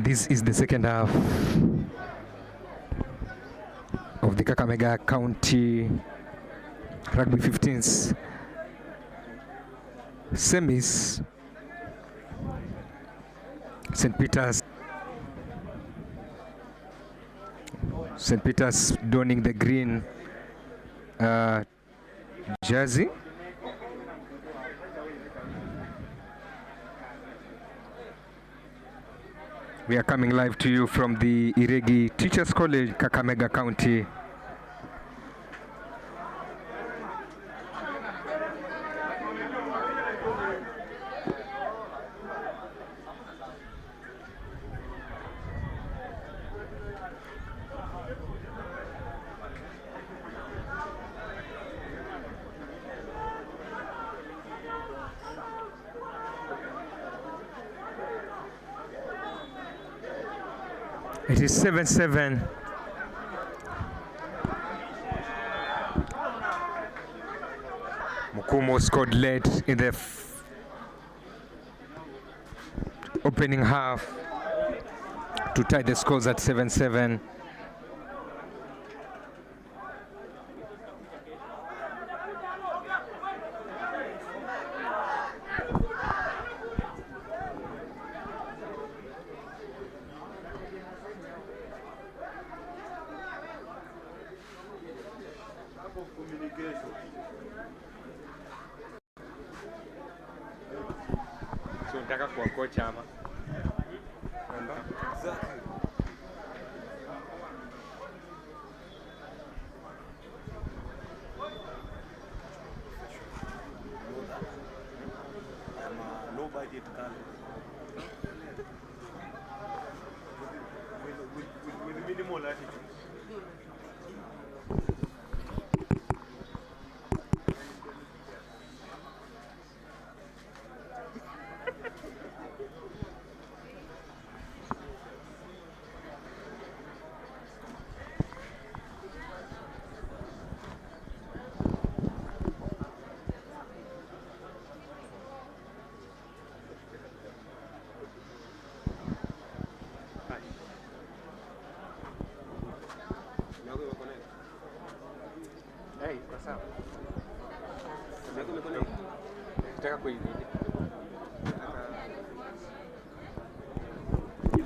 This is the second half of the Kakamega County Rugby 15s semis. St. Peter's donning the green jersey. We are coming live to you from the Iregi Teachers College, Kakamega County. It is 7-7. Mukumu scored late in the opening half to tie the scores at 7-7. So unataka kuwa coach ama? Low budget car with minimal attitude. Hey, what's up? Nataka kuividia.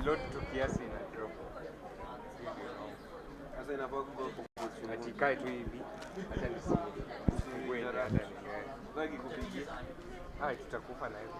Load tu kiasi na drop. Sasa inafaa kuwa Achikae tu hivi. Acha nisifungue ndani. bagi kupigia. Tutakufa na hiyo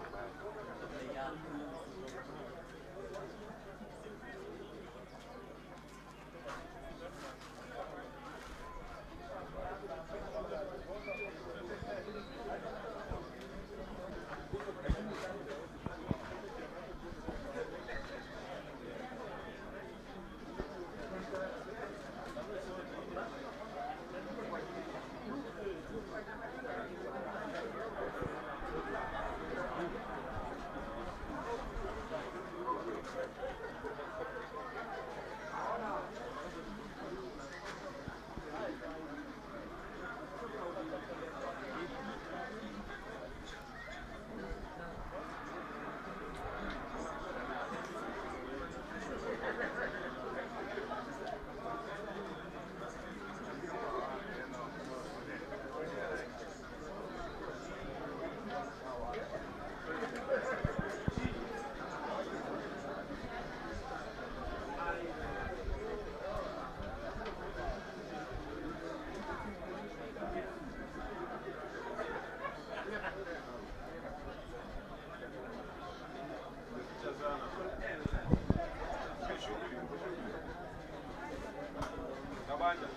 bado.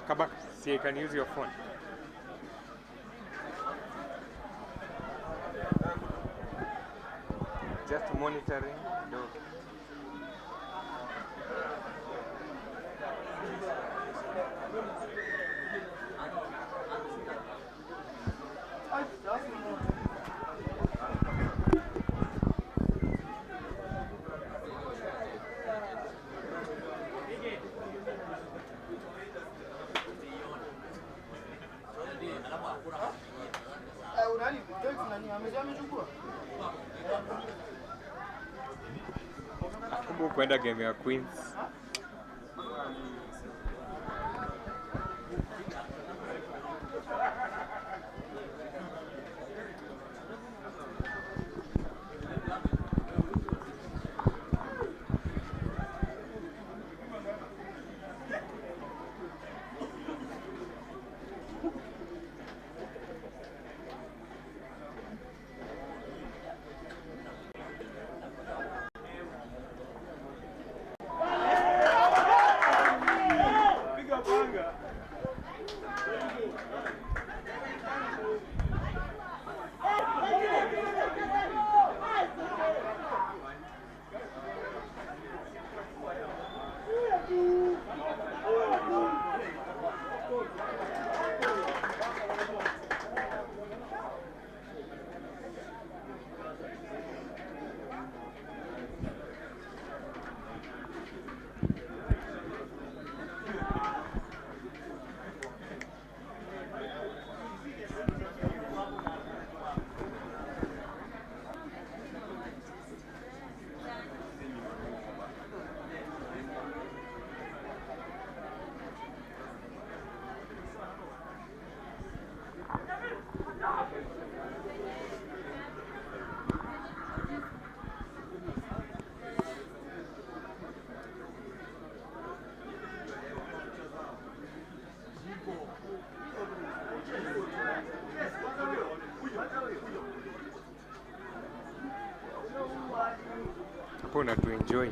Kabak, see, you can use your phone. Just monitoring. No. Unani, amechukua? Kumbuka kwenda game ya Queens. Hapo na tu enjoy.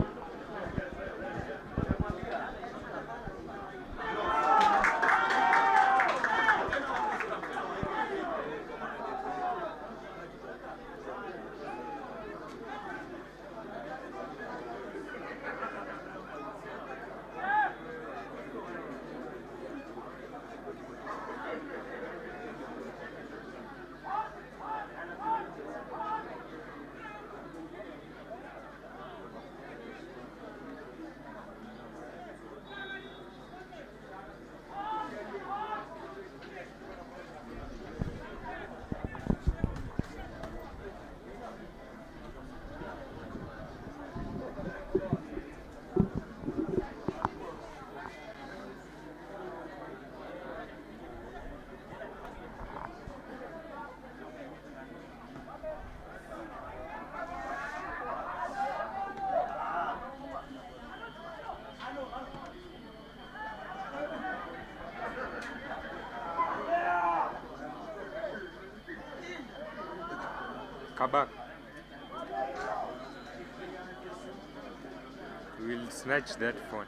Kabak. We'll snatch that phone.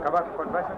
Kabak conversion.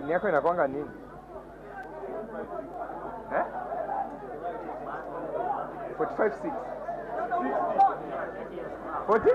Ni yako inakwanga nini? Eh? 45-6. 40?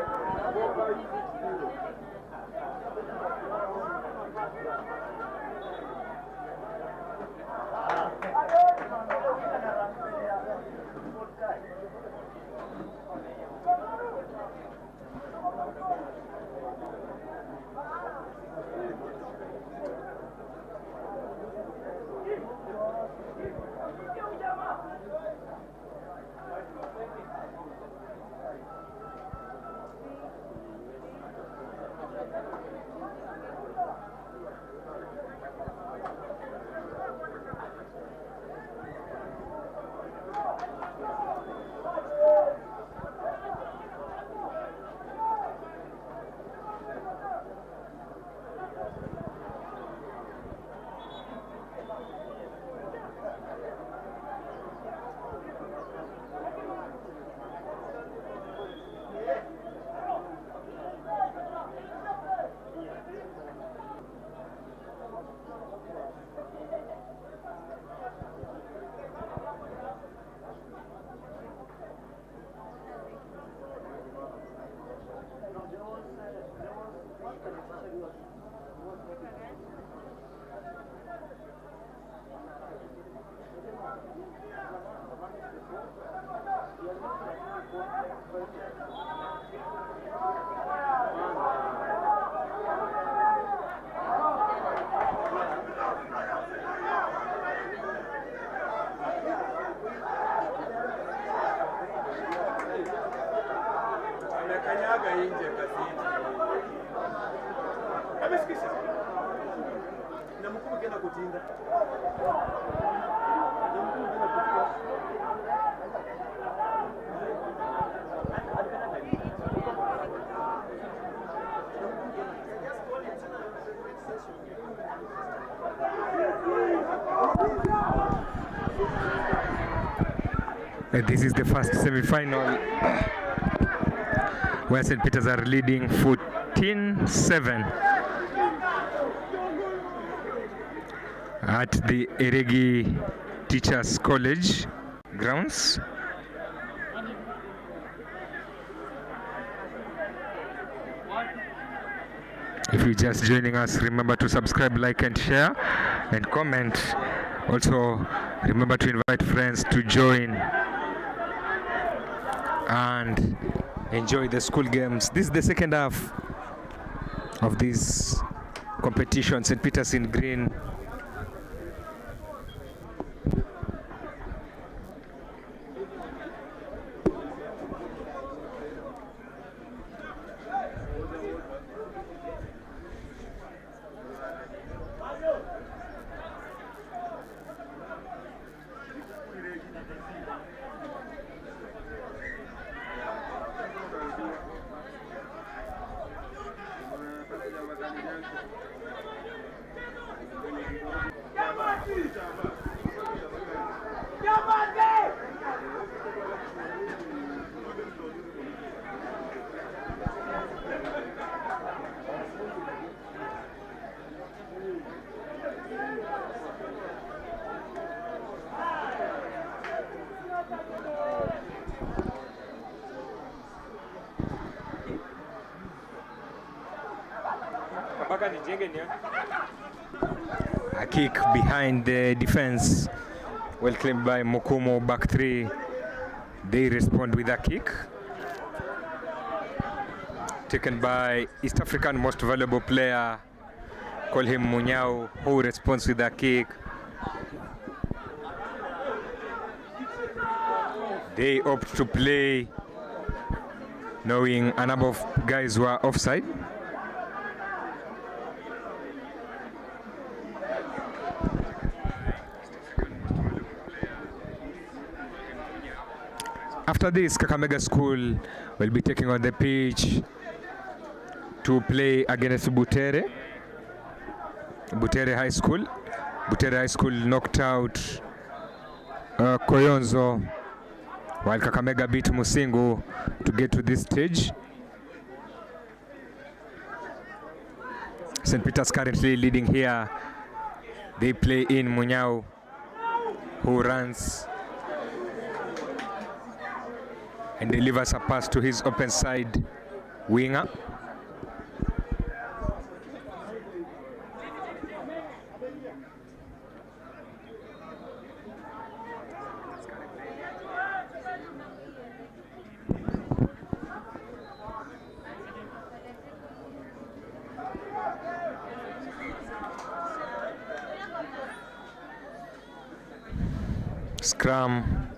This is the first semi-final where St. Peter's are leading 14-7 at the Eregi Teachers College grounds. If you're just joining us, remember to subscribe, like and share and comment. Also remember to invite friends to join and enjoy the school games. This is the second half of this competition. St. Peter's in green. A kick behind the defense, well claimed by Mukumu. Back three, they respond with a kick taken by East African most valuable player, call him Munyao, who responds with a kick. They opt to play knowing a number of guys were offside. After this, Kakamega School will be taking on the pitch to play against Butere. Butere High School. Butere High School knocked out Koyonzo, while Kakamega beat Musingu to get to this stage. St. Peter's currently leading here They play in Munyao, who runs and delivers a pass to his open side winger. Scrum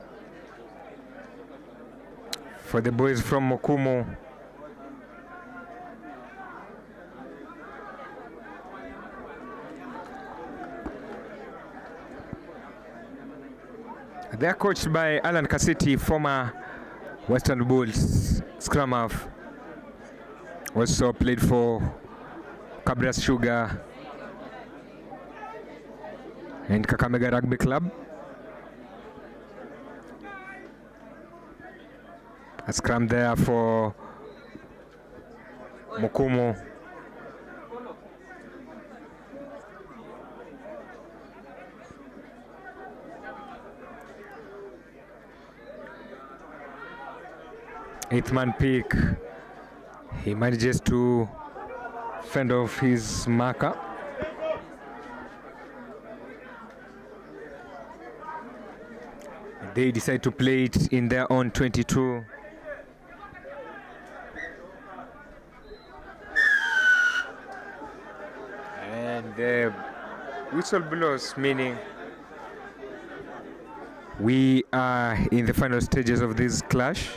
for the boys from Mukumu. They are coached by Alan Kasiti, former Western Bulls scrum half. Also played for Cabras Sugar and Kakamega Rugby Club. A scrum there for Mukumu. Eighth man pick. He manages to fend off his marker. They decide to play it in their own 22. And the whistle blows, meaning we are in the final stages of this clash.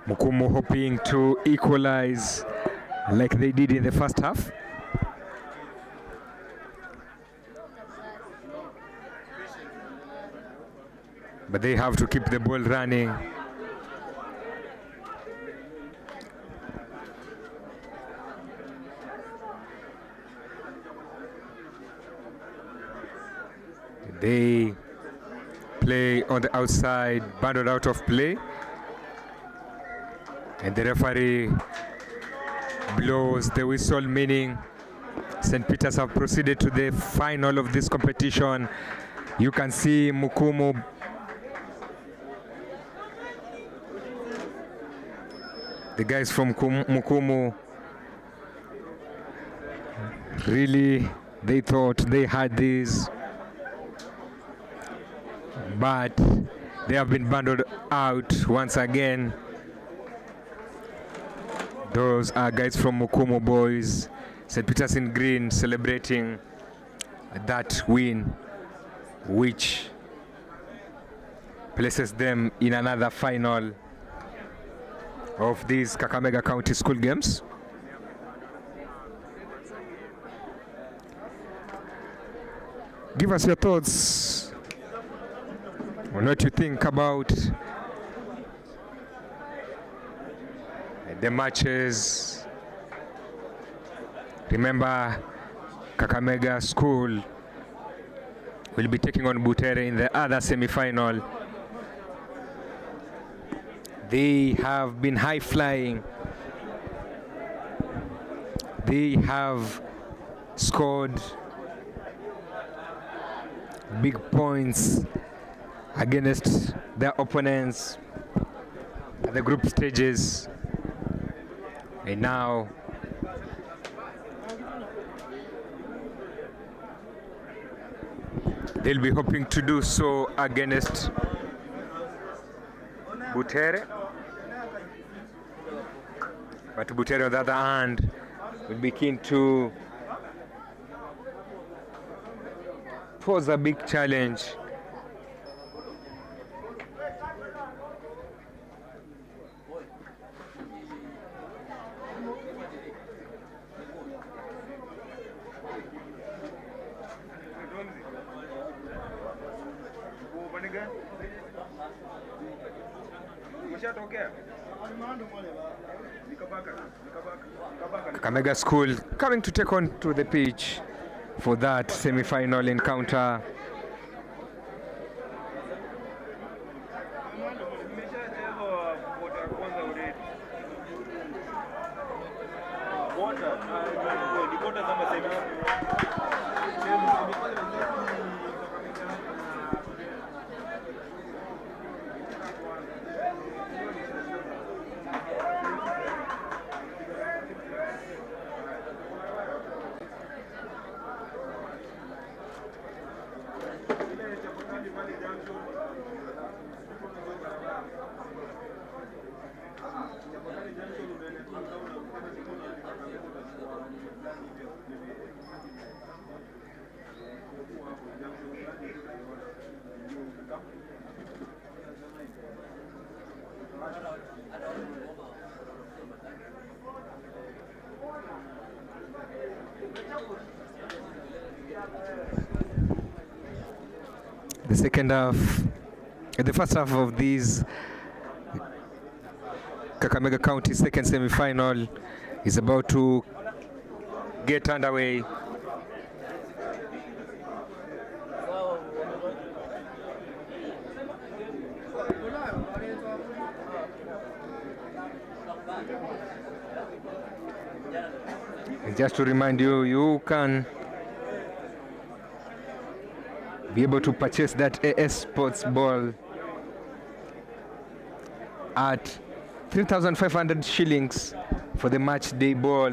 Mukumu hoping to equalize like they did in the first half. But they have to keep the ball running. They play on the outside, banded out of play. And the referee blows the whistle, meaning St. Peter's have proceeded to the final of this competition. You can see Mukumu the guys from Mukumu really, they thought they had this, but they have been bundled out once again. Those are guys from Mukumu boys. St. Peter's in green celebrating that win, which places them in another final of these Kakamega County school games. Give us your thoughts on what you think about the matches. Remember, Kakamega School will be taking on Butere in the other semi-final. They have been high flying. They have scored big points against their opponents at the group stages. And now they'll be hoping to do so against Butere. But Butere, on the other hand, will be keen to pose a big challenge. Kakamega School coming to take on to the pitch for that semi-final encounter. The second half, the first half of this Kakamega County second semi-final is about to get underway. And just to remind you, you can be able to purchase that AS Sports ball at 3,500 shillings for the match day ball,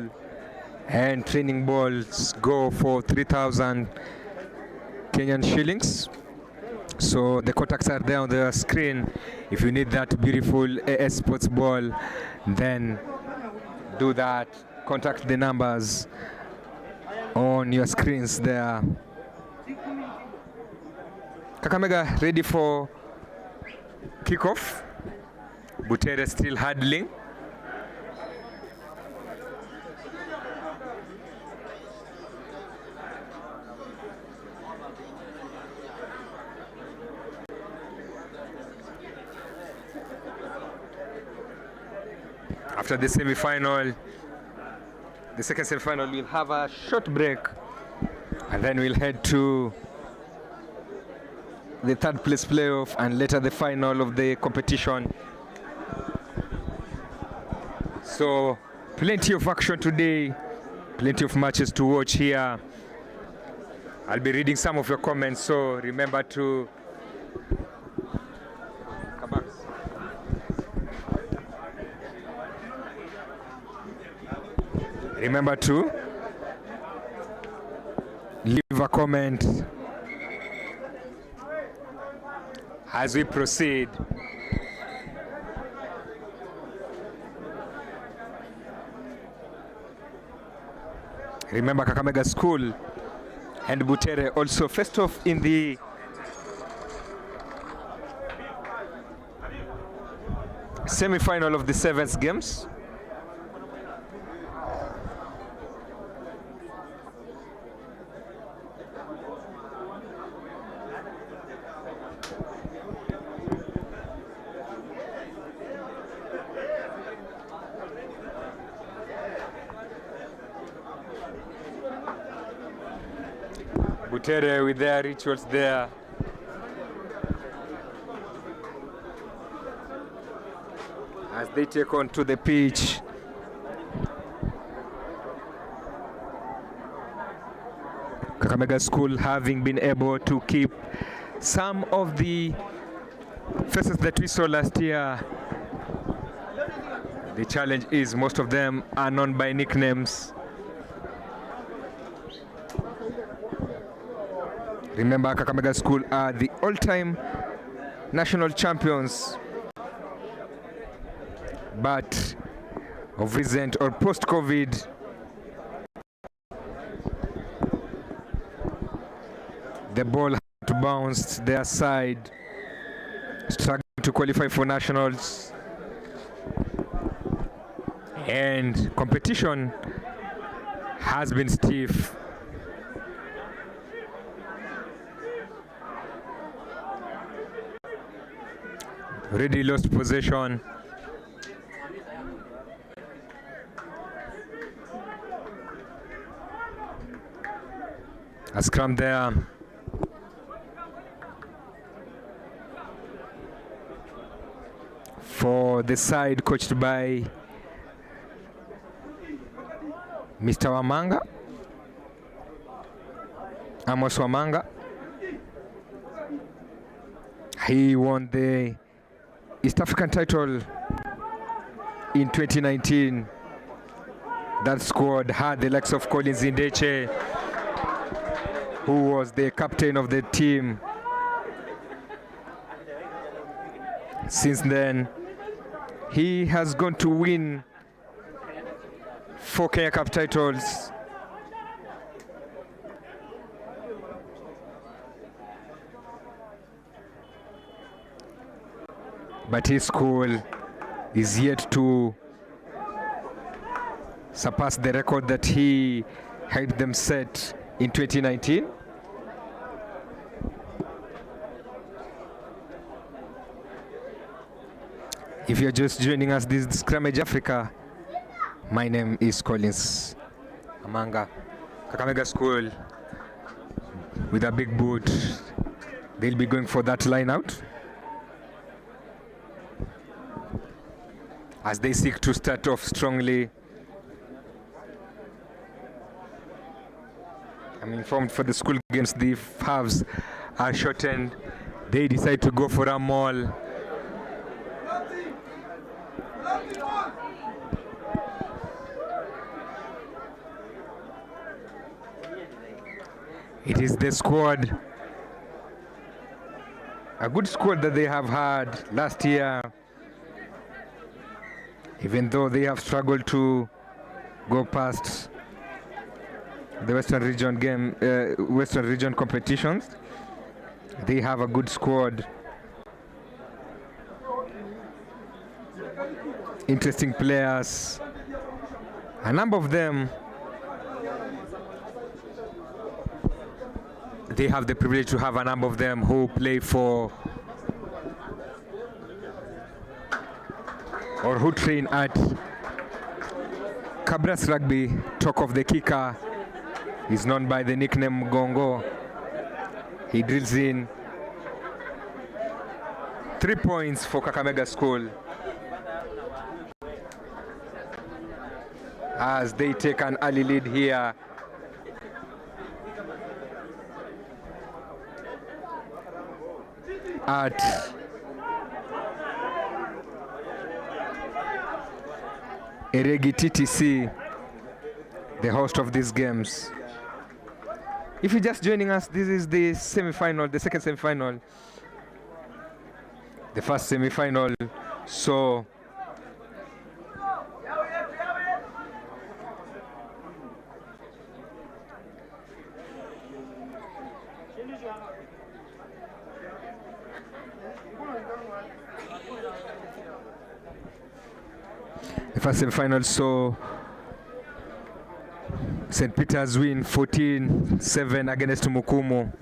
and training balls go for 3,000 Kenyan shillings. So the contacts are there on the screen. If you need that beautiful AS Sports ball, then do that. Contact the numbers on your screens there. Kakamega ready for kickoff. Butere still handling. After the semi-final, the second semi-final, we'll have a short break and then we'll head to the third place playoff and later the final of the competition. So plenty of action today, plenty of matches to watch here. I'll be reading some of your comments, so remember to come back. Remember to leave a comment as we proceed. Remember, Kakamega School and Butere also faced off in the semi-final of the sevens games. Butere with their rituals there. As they take on to the pitch. Kakamega School having been able to keep some of the faces that we saw last year. The challenge is most of them are known by nicknames. Remember, Kakamega School are the all-time national champions, but of recent or post-COVID, the ball had to bounce their side, struggling to qualify for nationals, and competition has been stiff. Already lost possession. A scrum there. For the side coached by Mr. Wamanga, Amos Wamanga. He won the East African title in 2019. That squad had the likes of Collins Indeche, who was the captain of the team. Since then, he has gone to win 4 Kenya Cup titles. But his school is yet to surpass the record that he helped them set in 2019. If you're just joining us, this is Scrummage Africa. My name is Collins Amanga. Kakamega School with a big boot. They'll be going for that line out as they seek to start off strongly. I'm informed for the school games, the halves are shortened. They decide to go for a maul. It is the squad, a good squad that they have had last year, even though they have struggled to go past the Western Region competitions. They have a good squad, interesting players, a number of them. They have the privilege to have a number of them who play for or who train at Cabras Rugby. Talk of the kicker is known by the nickname Gongo. He drills in 3 points for Kakamega School as they take an early lead here. At Eregi TTC, the host of these games. If you're just joining us, this is the semi-final, the second semi-final. The first semi-final, so the first semi-final, so St. Peter's win 14-7 against Mukumu.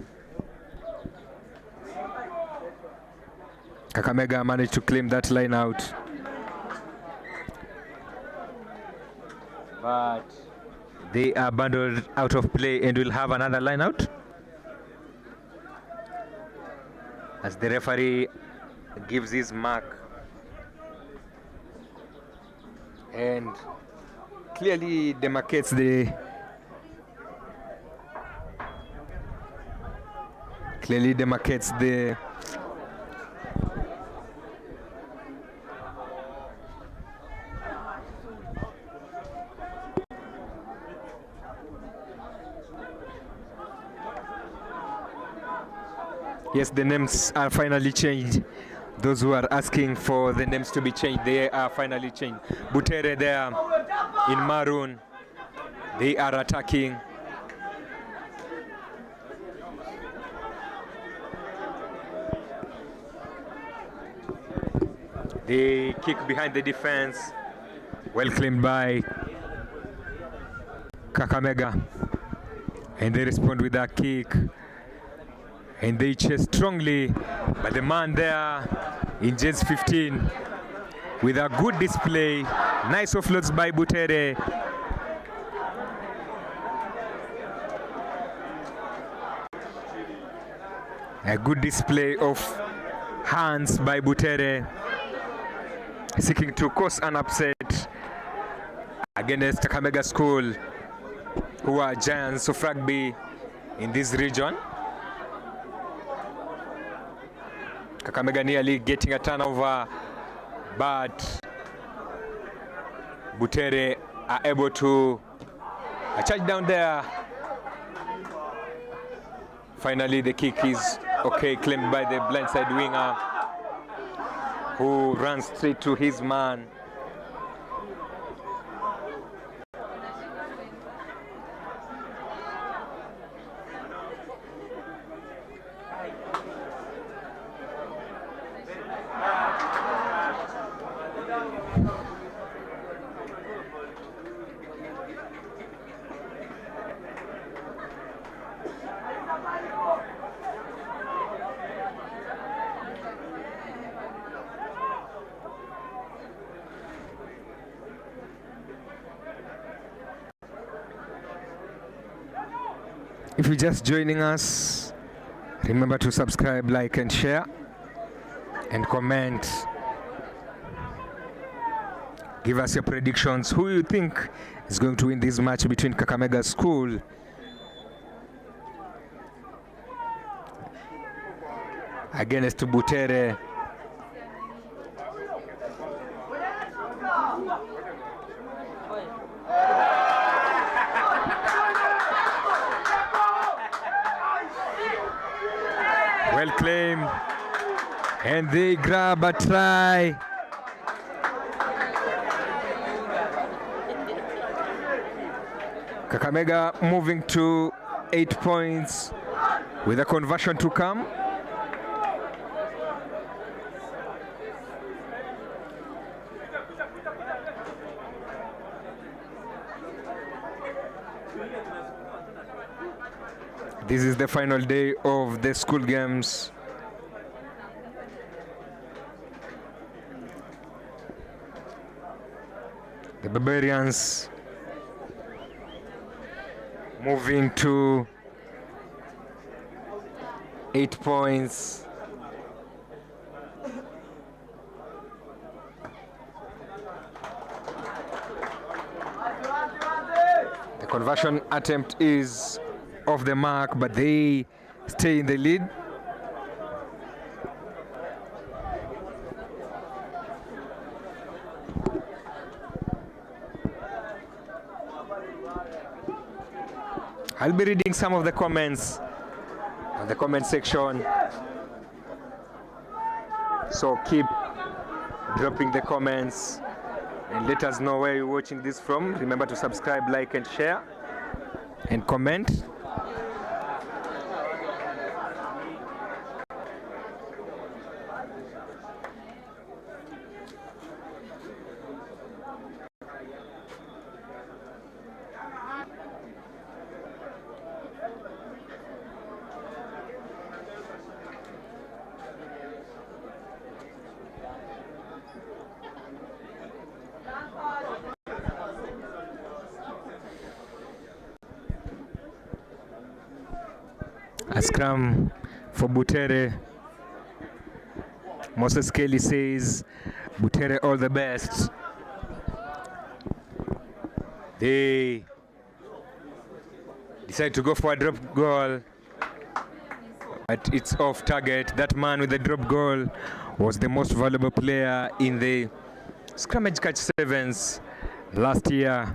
Kakamega managed to claim that line out, but they are bundled out of play and will have another line out as the referee gives his mark and clearly demarcates the yes, the names are finally changed. Those who are asking for the names to be changed, they are finally changed. Butere there in maroon, they are attacking. They kick behind the defense, well claimed by Kakamega, and they respond with a kick. And they chase strongly, but the man there in J's 15 with a good display. Nice offloads by Butere. A good display of hands by Butere, seeking to cause an upset against Kakamega School. who are giants of rugby in this region. Kakamega nearly getting a turnover, but Butere are able to charge down there. Finally, the kick is okay, claimed by the blindside winger, who runs straight to his man. If you're just joining us, remember to subscribe, like, and share, and comment. Give us your predictions. Who you think is going to win this match between Kakamega School against Butere? Well claimed, and they grab a try. Kakamega moving to 8 points with a conversion to come. This is the final day of the school games. The Barbarians moving to 8 points. The conversion attempt is off the mark, but they stay in the lead. I'll be reading some of the comments on the comment section, so keep dropping the comments and let us know where you're watching this from. Remember to subscribe, like, and share, and comment. A scrum for Butere. Moses Kelly says, Butere all the best. They decide to go for a drop goal, but it's off target. That man with the drop goal was the most valuable player in the scrimmage catch sevens last year.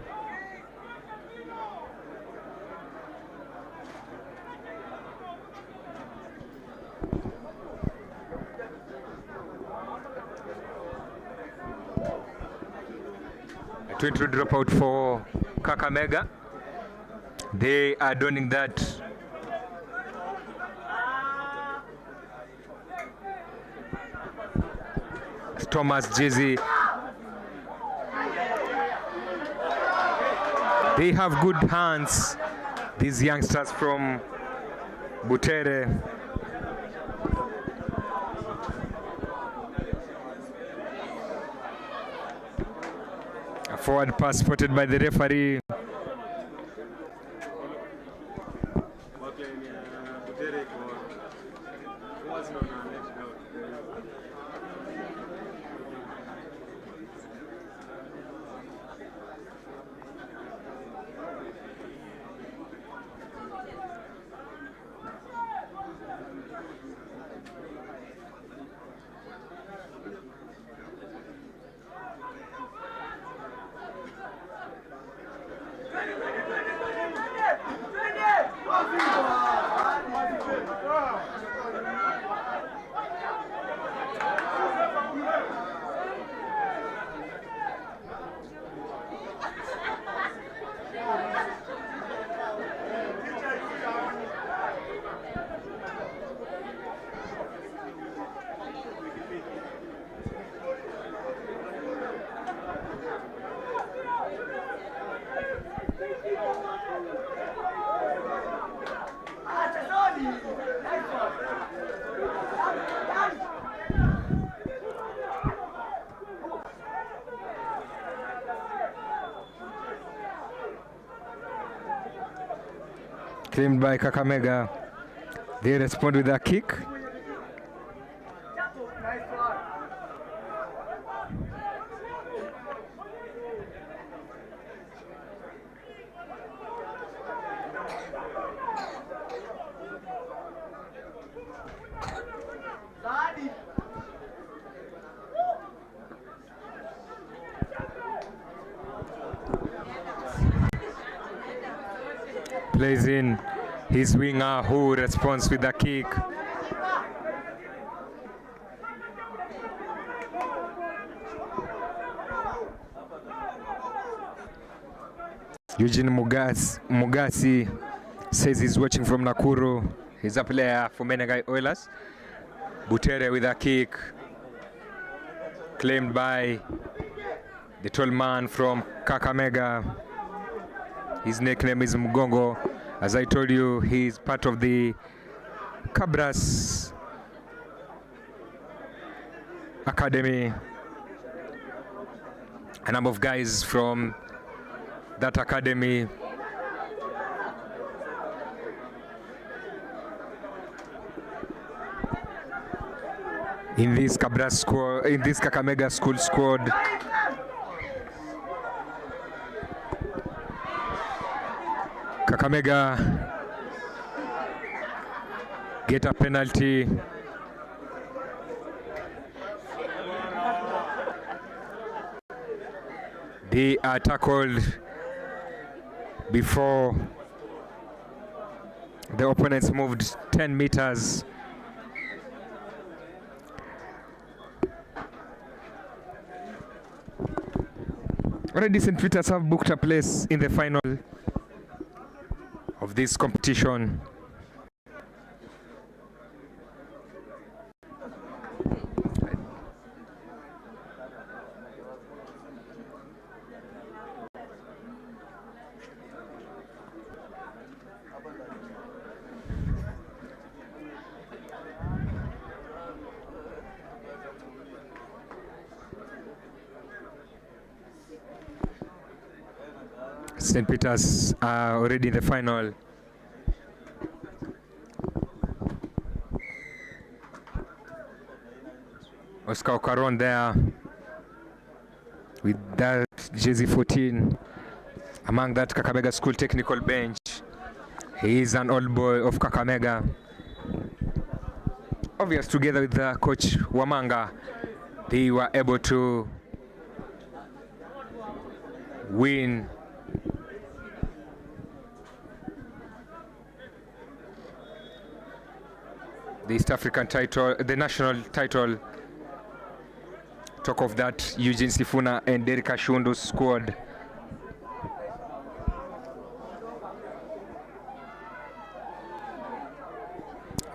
A 20 dropout for Kakamega. They are donning that. Thomas Jizzy. They have good hands, these youngsters from Butere. A forward pass spotted by the referee. Claimed by Kakamega. They respond with a kick. Plays in his winger who responds with a kick. Eugene Mugasi says he's watching from Nakuru. He's a player for Menegai Oilers. Butere with a kick. Claimed by the tall man from Kakamega. His nickname is Mugongo. As I told you, he's part of the Cabras Academy. A number of guys from that academy in this Cabras squad, in this Kakamega school squad. Kakamega get a penalty. They are tackled before the opponents moved 10 meters. Already St. Peter's have booked a place in the final of this competition. St. Peter's are already in the final. Oscar Ocaron there with that jersey 14 among that Kakamega School technical bench. He is an old boy of Kakamega. Obviously, together with the coach Wamanga, they were able to win the East African title, the national title. Talk of that Eugene Sifuna and Derek Ashundu's squad.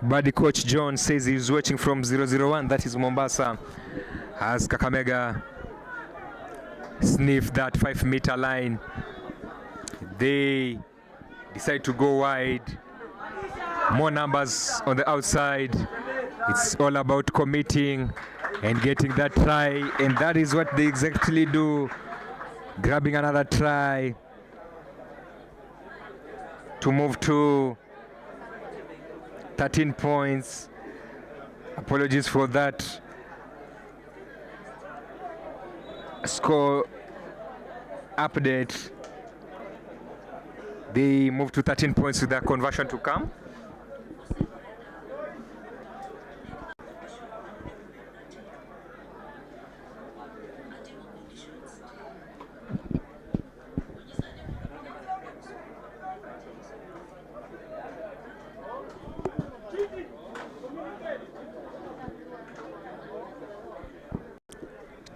Buddy coach John says he's watching from 001, that is Mombasa, as Kakamega sniff that 5-meter line. They decide to go wide. More numbers on the outside. It's all about committing and getting that try, and that is what they exactly do. Grabbing another try to move to 13 points. Apologies for that score update. They move to 13 points with their conversion to come.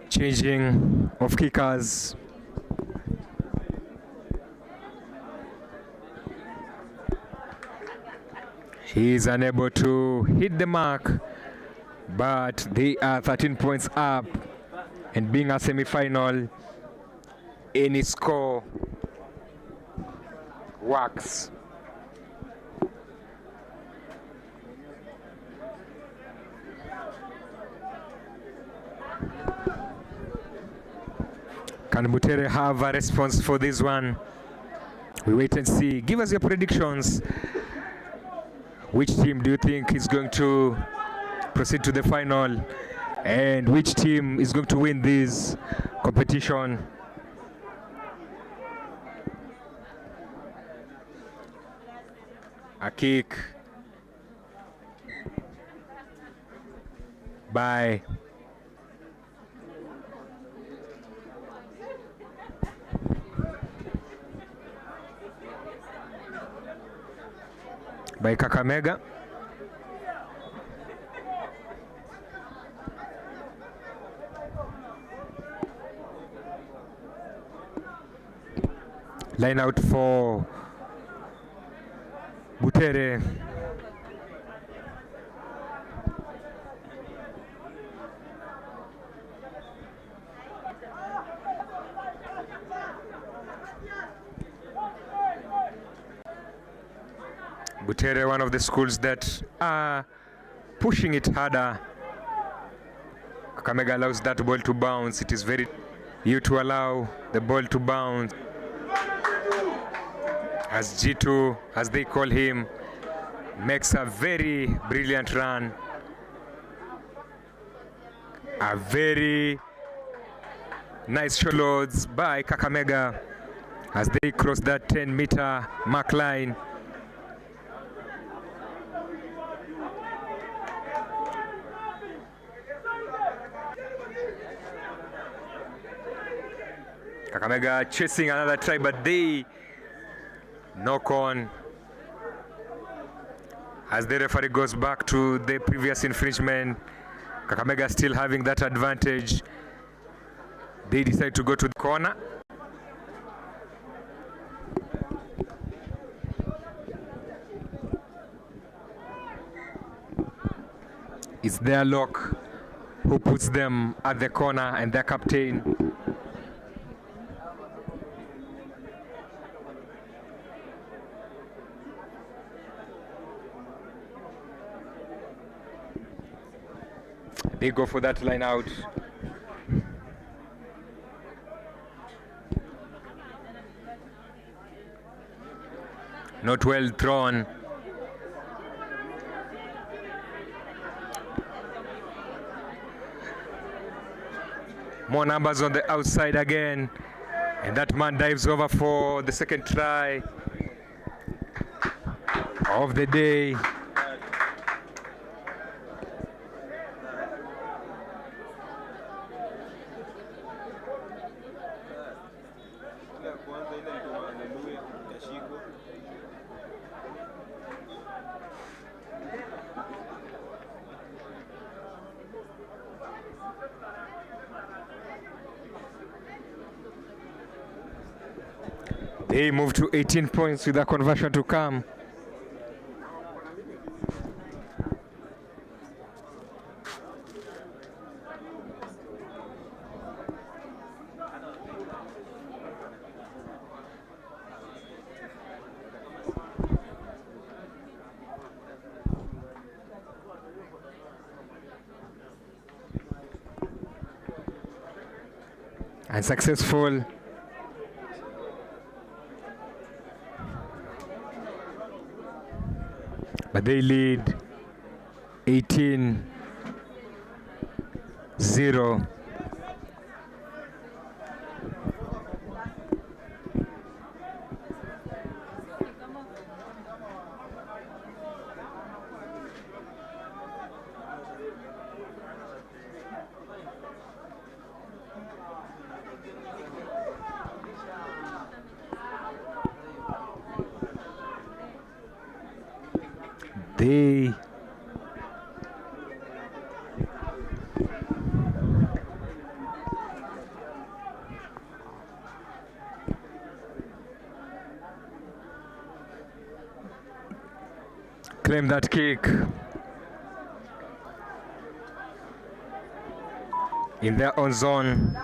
Changing of kickers. He is unable to hit the mark, but they are 13 points up, and being a semi-final, any score works. Can Butere have a response for this one? We wait and see. Give us your predictions. Which team do you think is going to proceed to the final? And which team is going to win this competition? A kick by Kakamega. Line out for Butere. Butere, one of the schools that are pushing it harder. Kakamega allows that ball to bounce. It is very you to allow the ball to bounce. As G2, as they call him, makes a very brilliant run. A very nice shot loads by Kakamega as they cross that 10-meter mark line. Kakamega chasing another try, but they knock on as the referee goes back to the previous infringement. Kakamega still having that advantage. They decide to go to the corner. It's their luck who puts them at the corner, and their captain they go for that line out. Not well thrown. More numbers on the outside again. And that man dives over for the second try of the day. They move to 18 points with a conversion to come. Unsuccessful. But they lead 18-0. They claim that kick in their own zone.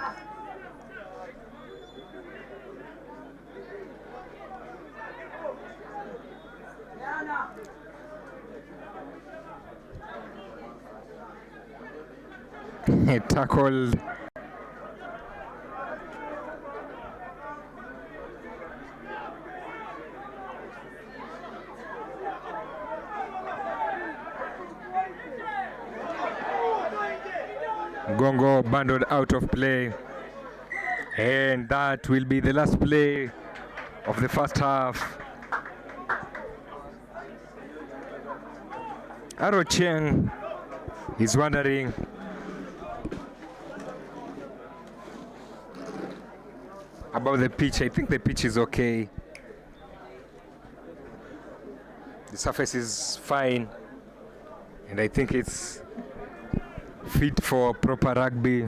Tackled Gongo bundled out of play. And that will be the last play of the first half. Aro Cheng is wondering about the pitch. I think the pitch is okay. The surface is fine, and I think it's fit for proper rugby.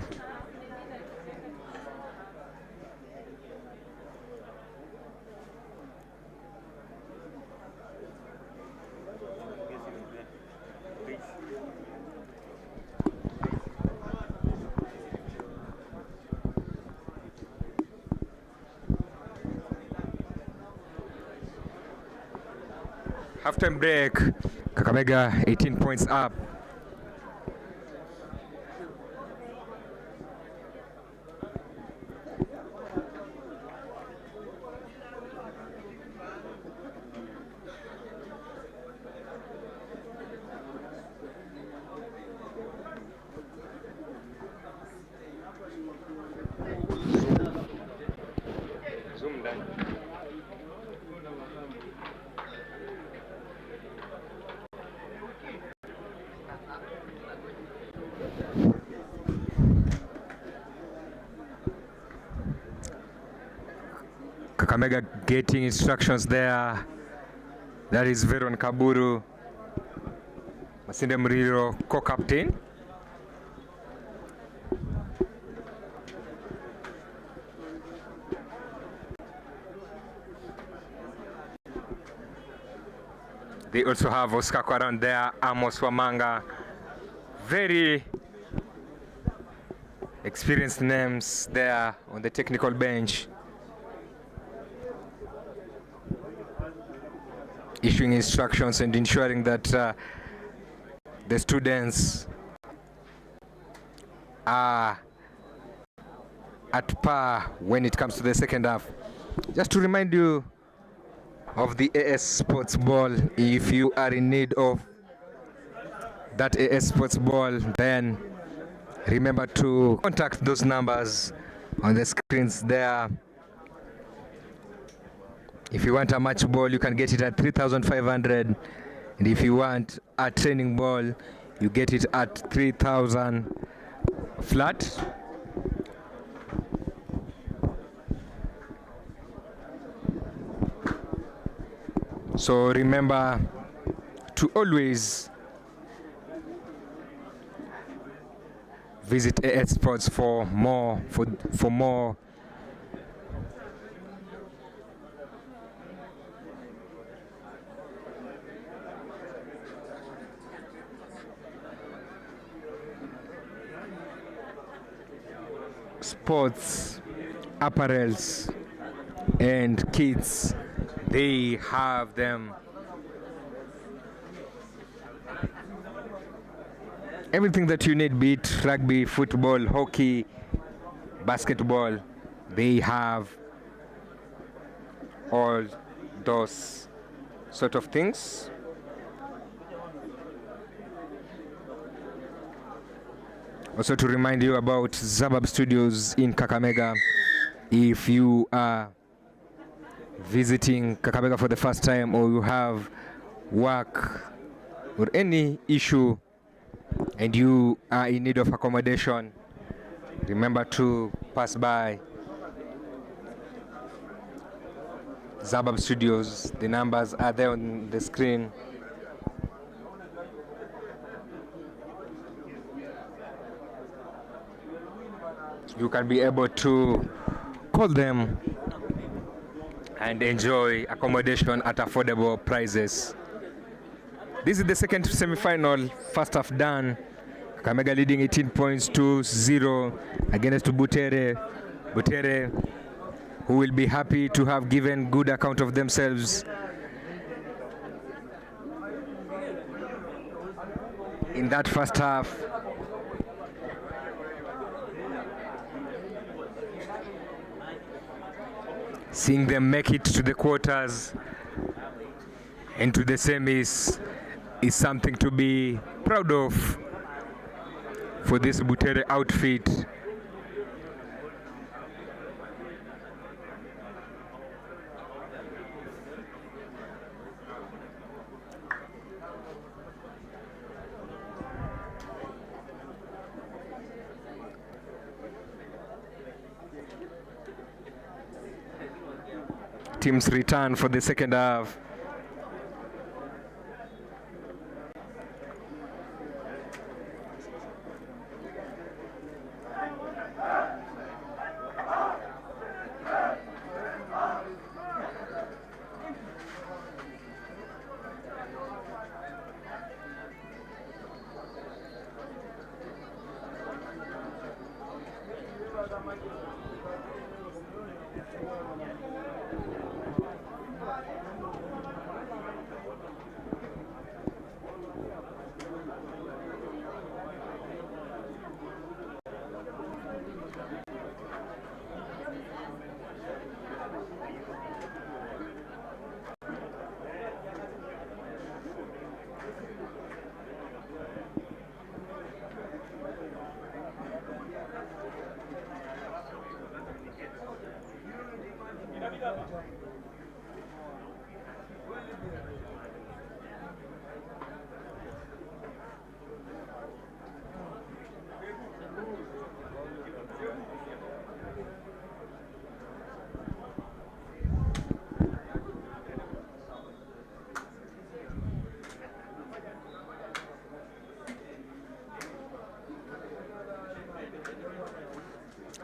Halftime break, Kakamega 18 points up. Zoom down. Kakamega getting instructions there. That is Veron Kaburu, Masinde Muriro, co-captain. They also have Oscar Kwaran there, Amos Wamanga. Very experienced names there on the technical bench, issuing instructions and ensuring that the students are at par when it comes to the second half. Just to remind you of the AS Sports Ball, if you are in need of that AS Sports Ball, then remember to contact those numbers on the screens there. If you want a match ball, you can get it at 3,500, and if you want a training ball, you get it at 3,000 flat. So remember to always visit AS Sports for more sports apparels and kits. They have them. Everything that you need, be it rugby, football, hockey, basketball, they have all those sort of things. Also to remind you about Zabab Studios in Kakamega. If you are visiting Kakamega for the first time, or you have work or any issue and you are in need of accommodation, remember to pass by Zabab Studios. The numbers are there on the screen. You can be able to call them and enjoy accommodation at affordable prices. This is the second semi-final, first half done. Kakamega leading 18 points to 0 against Butere. Butere, who will be happy to have given good account of themselves in that first half. Seeing them make it to the quarters and to the semis is something to be proud of. for this Butere outfit. Teams return for the second half.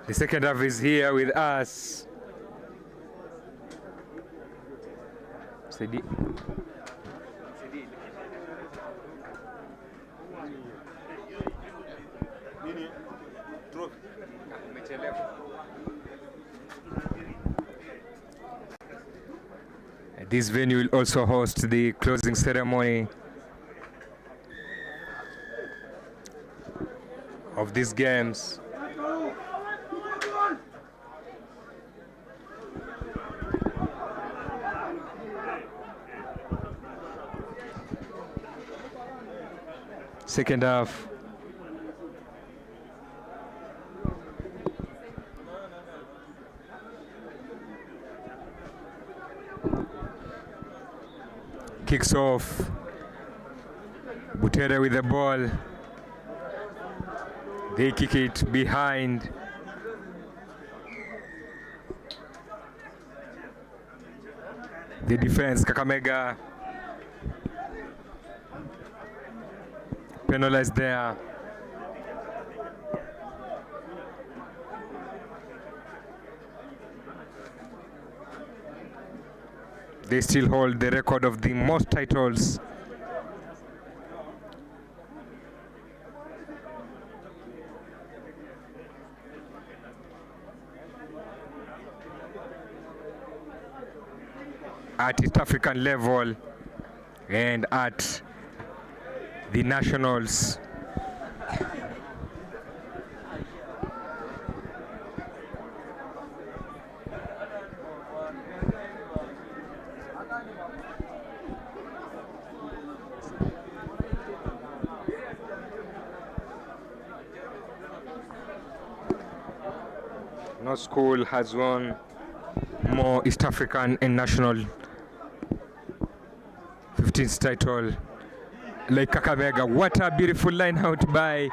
The second half is here with us. Sidi. Nini? Trophy. This venue will also host the closing ceremony of these games. Second half. Kicks off. Butere with the ball. They kick it behind. The defense, Kakamega, penalized there. They still hold the record of the most titles. At East African level and at the nationals. No school has won more East African and national 15th title like Kakamega. What a beautiful line out by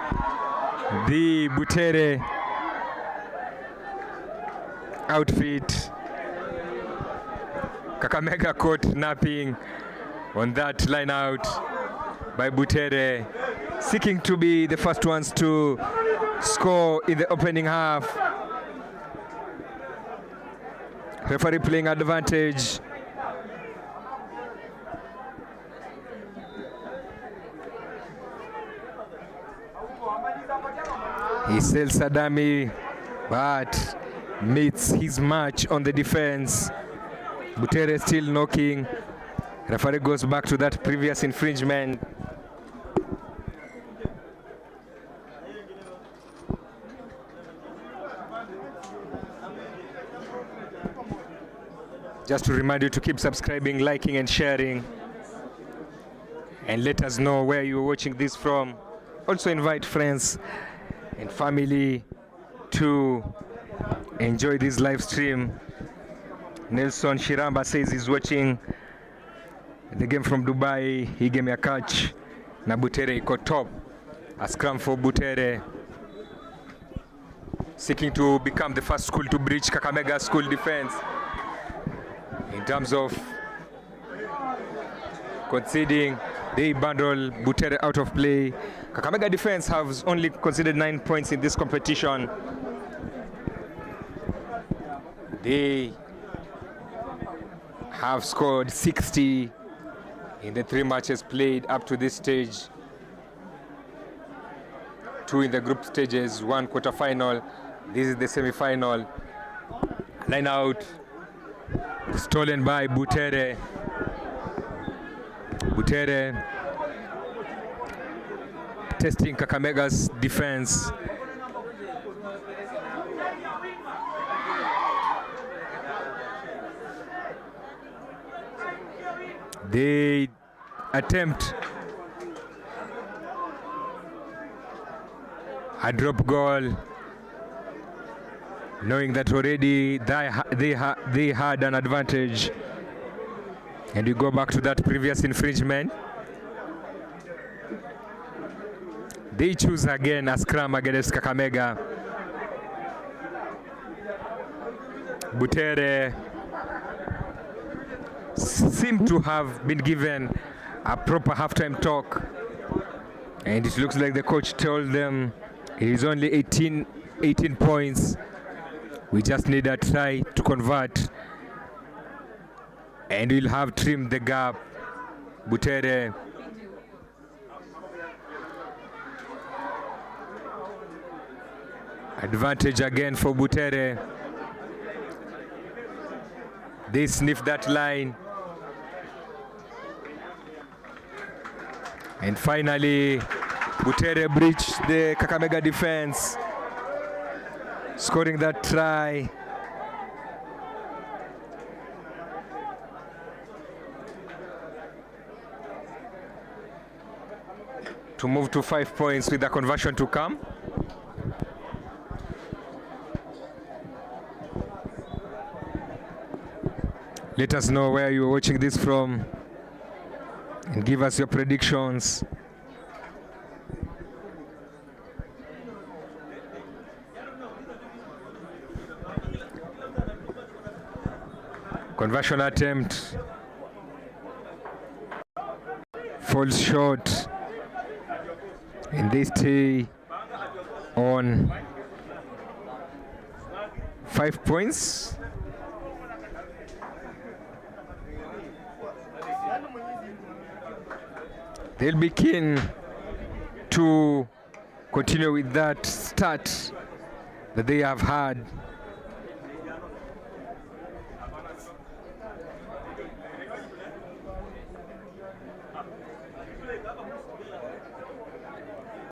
the Butere outfit. Kakamega caught napping on that line out by Butere, seeking to be the first ones to score in the opening half. Referee playing advantage. He sells Sadami, but meets his match on the defense. Butere still knocking. Referee goes back to that previous infringement. Just to remind you to keep subscribing, liking and sharing, and let us know where you're watching this from. Also invite friends and family to enjoy this live stream. Nelson Shiramba says he's watching the game from Dubai. He gave me a catch. Na Butere iko top. A scrum for Butere, seeking to become the first school to breach Kakamega school defense in terms of conceding. They bundle Butere out of play. Kakamega defense has only conceded 9 points in this competition. They have scored 60 in the 3 matches played up to this stage. 2 in the group stages, 1 quarterfinal. This is the semi-final. Line out stolen by Butere. Butere testing Kakamega's defense. They attempt a drop goal, knowing that already they had an advantage. And we go back to that previous infringement. They choose again a scrum against Kakamega. Butere seem to have been given a proper halftime talk, and it looks like the coach told them it is only 18 points. We just need a try to convert, and we'll have trimmed the gap. Butere advantage again for Butere. They sniff that line. And finally, Butere breached the Kakamega defense, scoring that try. To move to 5 points with the conversion to come. Let us know where you're watching this from and give us your predictions. Conversion attempt falls short, and they stay on 5 points. They'll be keen to continue with that start that they have had